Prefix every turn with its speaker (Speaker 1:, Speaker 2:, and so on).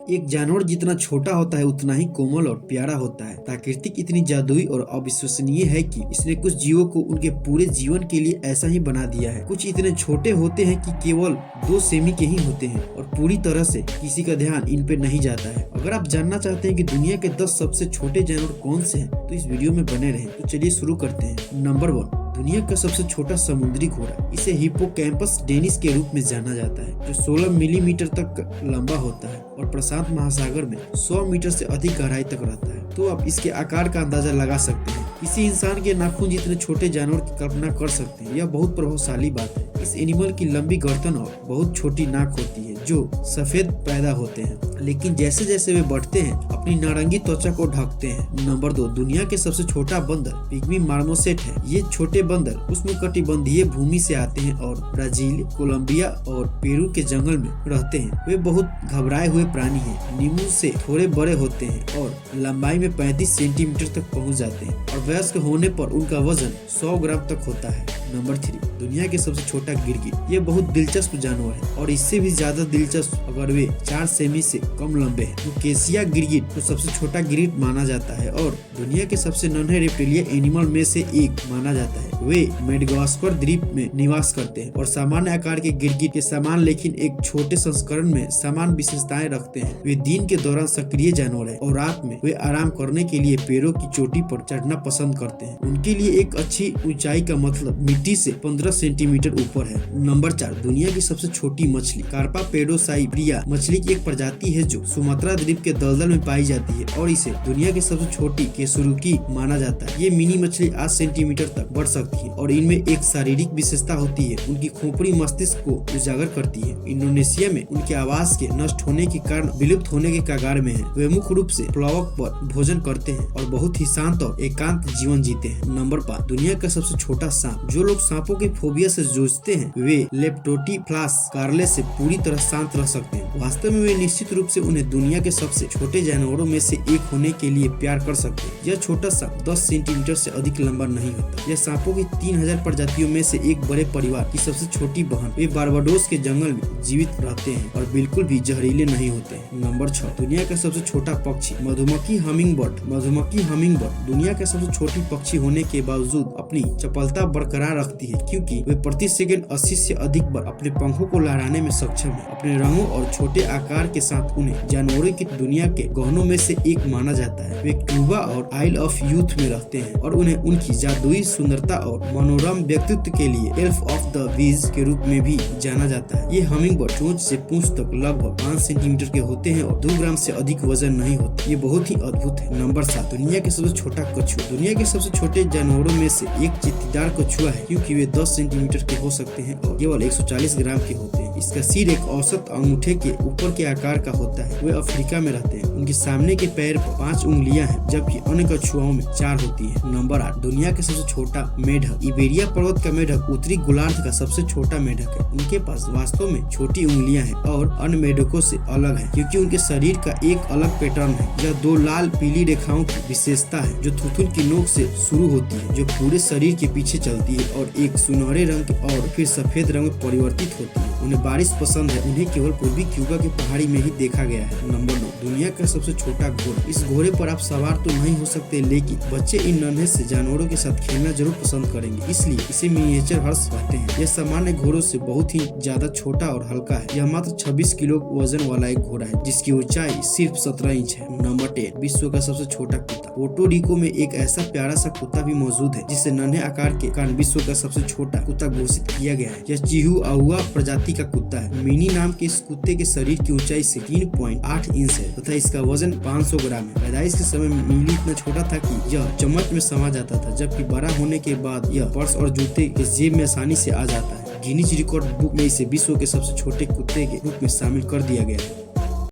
Speaker 1: एक जानवर जितना छोटा होता है उतना ही कोमल और प्यारा होता है। प्राकृतिक इतनी जादुई और अविश्वसनीय है कि इसने कुछ जीवों को उनके पूरे जीवन के लिए ऐसा ही बना दिया है। कुछ इतने छोटे होते हैं कि केवल 2 सेमी के ही होते हैं और पूरी तरह से किसी का ध्यान इन पे नहीं जाता है। अगर आप जानना चाहते हैं कि दुनिया के 10 सबसे छोटे जानवर कौन से हैं, तो इस वीडियो में बने रहें। तो चलिए शुरू करते हैं। नंबर 1, दुनिया का सबसे छोटा समुद्री घोड़ा। इसे हिप्पोकैम्पस डेनिस के रूप में जाना जाता है, जो 16 मिलीमीटर तक लंबा होता है और प्रशांत महासागर में 100 मीटर से अधिक गहराई तक रहता है। तो आप इसके आकार का अंदाजा लगा सकते हैं। किसी इंसान के नाखून जितने छोटे जानवर की कल्पना कर सकते हैं। यह बहुत प्रभावशाली बात है। इस एनिमल की लंबी गर्दन और बहुत छोटी नाक होती है जो सफेद पैदा होते हैं, लेकिन जैसे जैसे वे बढ़ते हैं अपनी नारंगी त्वचा को ढकते हैं। नंबर 2, दुनिया के सबसे छोटा बंदर पिग्मी मार्मोसेट है। ये छोटे बंदर उष्णकटिबंधीय भूमि से आते हैं और ब्राजील, कोलंबिया और पेरू के जंगल में रहते हैं। वे बहुत घबराए हुए प्राणी हैं। नींबू से थोड़े बड़े होते हैं और लंबाई में 35 सेंटीमीटर तक पहुंच जाते हैं और वयस्क होने पर उनका वजन 100 ग्राम तक होता है। नंबर 3, दुनिया के सबसे छोटा गिरगिट। ये बहुत दिलचस्प जानवर है और इससे भी ज्यादा दिलचस्प अगर वे 4 सेमी से कम लंबे हैं। तो केसिया गिरगिट को सबसे छोटा गिरगिट माना जाता है और दुनिया के सबसे नन्हे रेप्टिलियन एनिमल में से एक माना जाता है। वे मेडागास्कर द्वीप में निवास करते हैं और सामान्य आकार के गिरगिट के समान लेकिन एक छोटे संस्करण में समान विशेषताएं रखते हैं। वे दिन के दौरान सक्रिय जानवर है और रात में वे आराम करने के लिए पेड़ों की चोटी पर चढ़ना पसंद करते हैं। उनके लिए एक अच्छी ऊंचाई का मतलब मिट्टी से 15 सेंटीमीटर ऊपर है। नंबर 4, दुनिया की सबसे छोटी मछली। कार्पापेडोसाइप्रिया मछली की एक प्रजाति है जो सुमात्रा द्वीप के दलदल में पाई जाती है और इसे दुनिया की सबसे छोटी केसुरुकी माना जाता है। ये मिनी मछली 8 सेंटीमीटर तक बढ़ सकती है और इनमें एक शारीरिक विशेषता होती है। उनकी खोपड़ी मस्तिष्क को उजागर करती है। इंडोनेशिया में उनके आवास के नष्ट होने के कारण विलुप्त होने के कगार में है। वे मुख्य रूप से प्लवक पर भोजन करते हैं और बहुत ही शांत और एकांत जीवन जीते हैं। नंबर 5, दुनिया का सबसे छोटा सांप। जो लोग सांपों के फोबिया से जूझते हैं वे लेप्टोटिफ्लास कार्ले से पूरी तरह शांत रह सकते हैं। वास्तव में वे निश्चित रूप से उन्हें दुनिया के सबसे छोटे जानवरों में से एक होने के लिए प्यार कर सकते हैं। यह छोटा सांप 10 सेंटीमीटर से अधिक लंबा नहीं होता। यह सांपों की 3000 प्रजातियों में से एक बड़े परिवार की सबसे छोटी बहन। वे बारबाडोस के जंगल में जीवित रहते हैं और बिल्कुल भी जहरीले नहीं होते। नंबर 6, दुनिया का सबसे छोटा पक्षी। मधुमक्खी हमिंगबर्ड। मधुमक्खी हमिंगबर्ड दुनिया के सबसे छोटी पक्षी होने के बावजूद अपनी चपलता बरकरार रखती है, क्योंकि वे प्रति सेकंड 80 से अधिक बार अपने पंखों को लहराने में सक्षम है। अपने रंगों और छोटे आकार के साथ उन्हें जानवरों की दुनिया के गहनों में से एक माना जाता है। वे क्यूबा और आइल ऑफ यूथ में रहते हैं और उन्हें उनकी जादुई सुंदरता और मनोरम व्यक्तित्व के लिए एल्फ ऑफ द वीज के रूप में भी जाना जाता है। ये हमिंगबर्ड चोंच से पूंछ तक लगभग 5 सेंटीमीटर के होते हैं और 2 ग्राम से अधिक वजन नहीं होता। ये बहुत ही अद्भुत है। नंबर 7, दुनिया के सबसे छोटा कछुआ। दुनिया के सबसे छोटे जानवरों में से एक चित्तीदार कछुआ है, क्योंकि वे 10 सेंटीमीटर के हो सकते हैं और केवल 140 ग्राम के होते हैं। इसका सिर एक औसत अंगूठे के ऊपर के आकार का होता है। वे अफ्रीका में रहते हैं। उनके सामने के पैर पर 5 उंगलियां हैं, जबकि अन्य कछुओं में 4 होती है। नंबर 8, दुनिया के सबसे छोटा मेढक। इबेरिया पर्वत का मेढक उत्तरी गोलार्ध का सबसे छोटा मेढक है। उनके पास वास्तव में छोटी उंगलियां हैं और अन्य मेढकों से अलग है, क्योंकि उनके शरीर का एक अलग पैटर्न है। यह 2 लाल पीली रेखाओं की विशेषता है जो थुथुन की नोक से शुरू होती है, जो पूरे शरीर के पीछे चलती है और एक सुनहरे रंग और फिर सफेद रंग में परिवर्तित होती है। उन्हें बारिश पसंद है। उन्हें केवल पूर्वी क्यूबा की पहाड़ी में ही देखा गया है। नंबर 9, दुनिया का सबसे छोटा घोड़ा। इस घोड़े पर आप सवार तो नहीं हो सकते, लेकिन बच्चे इन नन्हे से जानवरों के साथ खेलना जरूर पसंद करेंगे, इसलिए इसे मिनिएचर हॉर्स कहते हैं। यह सामान्य घोड़ों से बहुत ही ज्यादा छोटा और हल्का है। यह मात्र 26 किलो वजन वाला एक घोड़ा है, जिसकी ऊंचाई सिर्फ 17 इंच है। नंबर 10, विश्व का सबसे छोटा कुत्ता। पोर्टो रिको में एक ऐसा प्यारा सा कुत्ता भी मौजूद है जिसे नन्हे आकार के कारण विश्व का सबसे छोटा कुत्ता घोषित किया गया है। यह चिहुआहुआ प्रजाति का कुत्ता है। मिनी नाम के इस कुत्ते के शरीर की ऊंचाई 3.8 इंच है तथा इसका वजन 500 ग्राम है। पैदाइश के समय मिली इतना छोटा था कि यह चम्मच में समा जाता था, जबकि बड़ा होने के बाद यह पर्स और जूते के जेब में आसानी से आ जाता है। गिनीज रिकॉर्ड बुक में इसे विश्व के सबसे छोटे कुत्ते के रूप में शामिल कर दिया गया है।